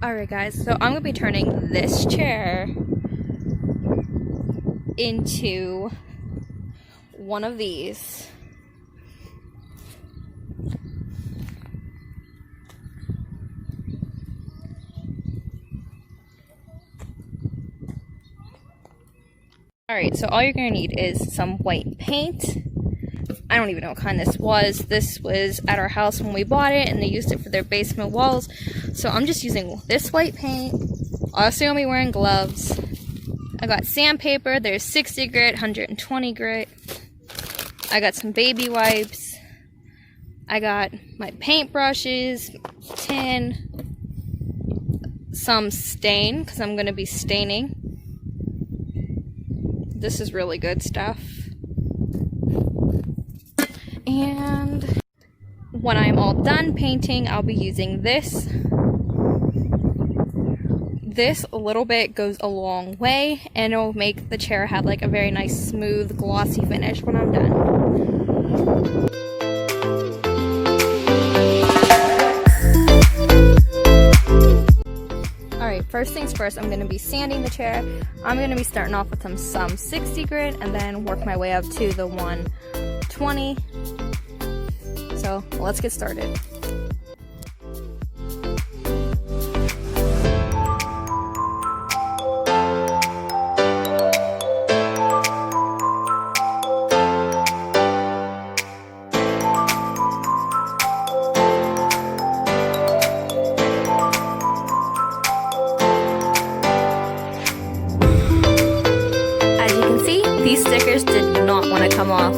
Alright guys, so I'm going to be turning this chair into one of these. Alright, so all you're going to need is some white paint. I don't even know what kind this was. This was at our house when we bought it, and they used it for their basement walls. So I'm just using this white paint. Also, I'll be wearing gloves. I got sandpaper. There's 60 grit, 120 grit. I got some baby wipes. I got my paint brushes, tin, some stain, because I'm going to be staining. This is really good stuff. And when I'm all done painting, I'll be using this. This little bit goes a long way, and it'll make the chair have like a very nice, smooth, glossy finish when I'm done. Alright, first things first, I'm going to be sanding the chair. I'm going to be starting off with some 60 grit and then work my way up to the 120. So let's get started. As you can see, these stickers did not want to come off.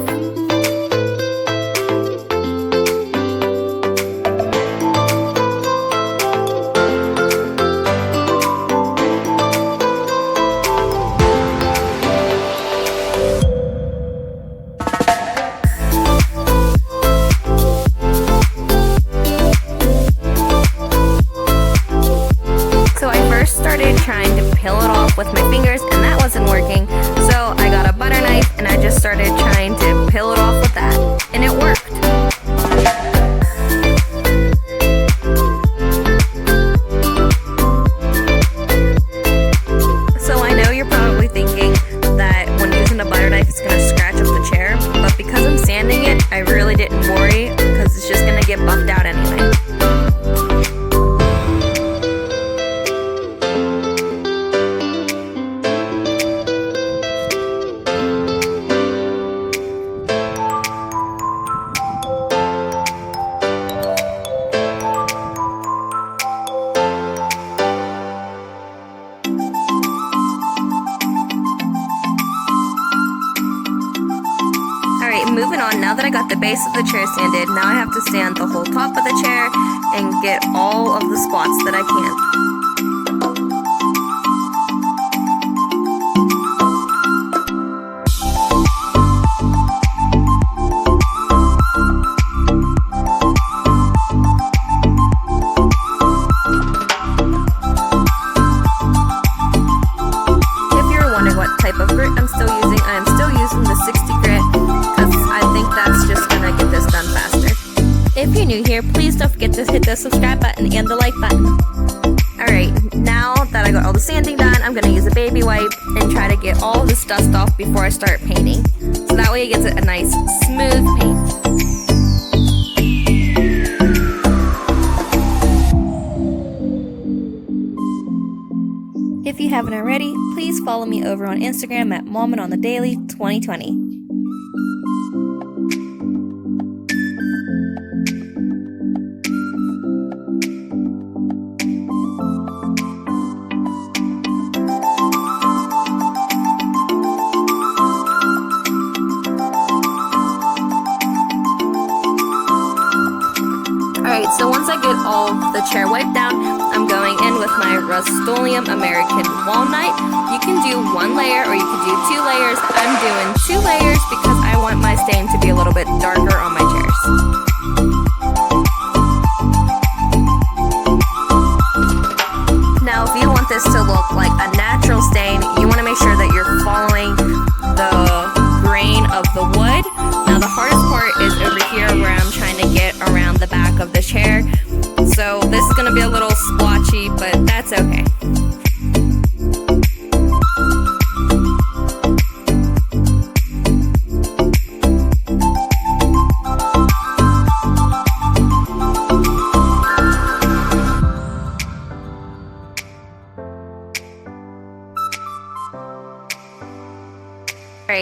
Started trying to peel it off with my fingers, and that wasn't working, so I got a butter knife and I just started trying to peel it off with that, and it worked. So I know you're probably thinking that when using a butter knife it's going to scratch up the chair, but because I'm sanding it, I really didn't worry because it's just going to get buffed out anyway. Moving on, now that I got the base of the chair sanded, now I have to sand the whole top of the chair and get all of the spots that I can. If you're wondering what type of grit I'm still using, I am still using the 60 grit. I think that's just gonna get this done faster. If you're new here, please don't forget to hit the subscribe button and the like button. Alright, now that I got all the sanding done, I'm gonna use a baby wipe and try to get all this dust off before I start painting. So that way it gets a nice, smooth paint. If you haven't already, please follow me over on Instagram at MomandOnTheDaily2020. Alright, so once I get all the chair wiped down, I'm going in with my Rust-Oleum American Walnut. You can do one layer or you can do 2 layers. I'm doing 2 layers because I want my stain to be a little bit darker on my chairs. Now, if you want this to look like a natural stain, you want to make sure that you're following the grain of the wood. Now, the hardest part is over here where I'm trying to get around the back of the chair. So this is going to be a little splotchy, but that's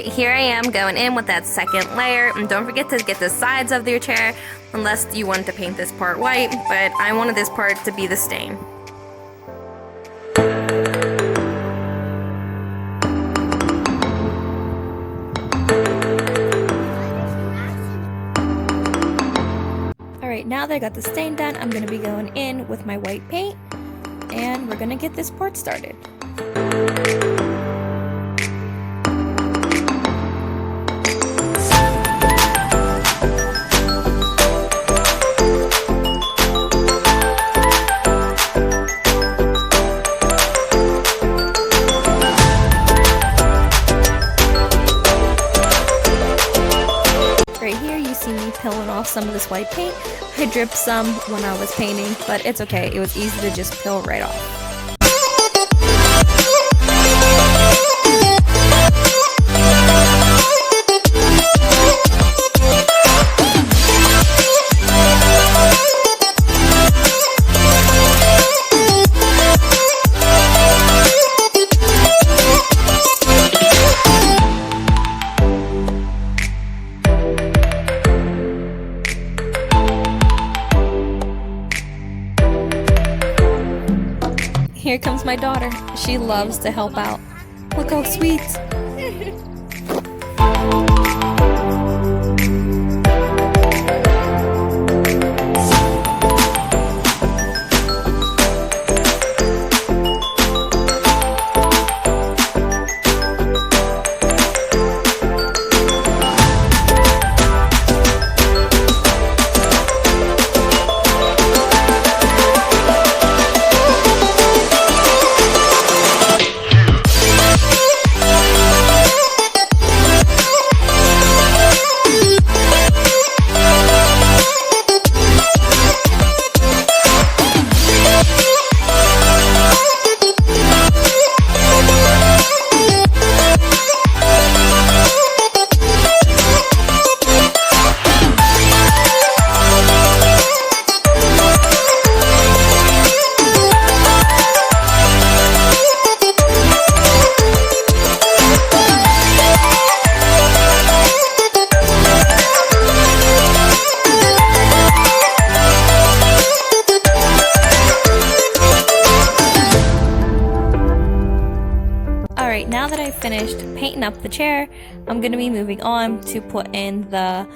Alright, here I am going in with that second layer, and don't forget to get the sides of your chair, unless you want to paint this part white, but I wanted this part to be the stain. Alright, now that I got the stain done, I'm going to be going in with my white paint, and we're going to get this part started. Right here you see me peeling off some of this white paint. I dripped some when I was painting, but it's okay. It was easy to just peel right off. Here comes my daughter. She loves to help out. Look how sweet. Alright, now that I've finished painting up the chair, I'm going to be moving on to put in the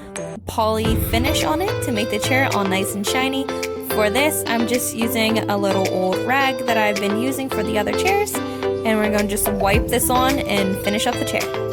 poly finish on it to make the chair all nice and shiny. For this, I'm just using a little old rag that I've been using for the other chairs, and we're going to just wipe this on and finish up the chair.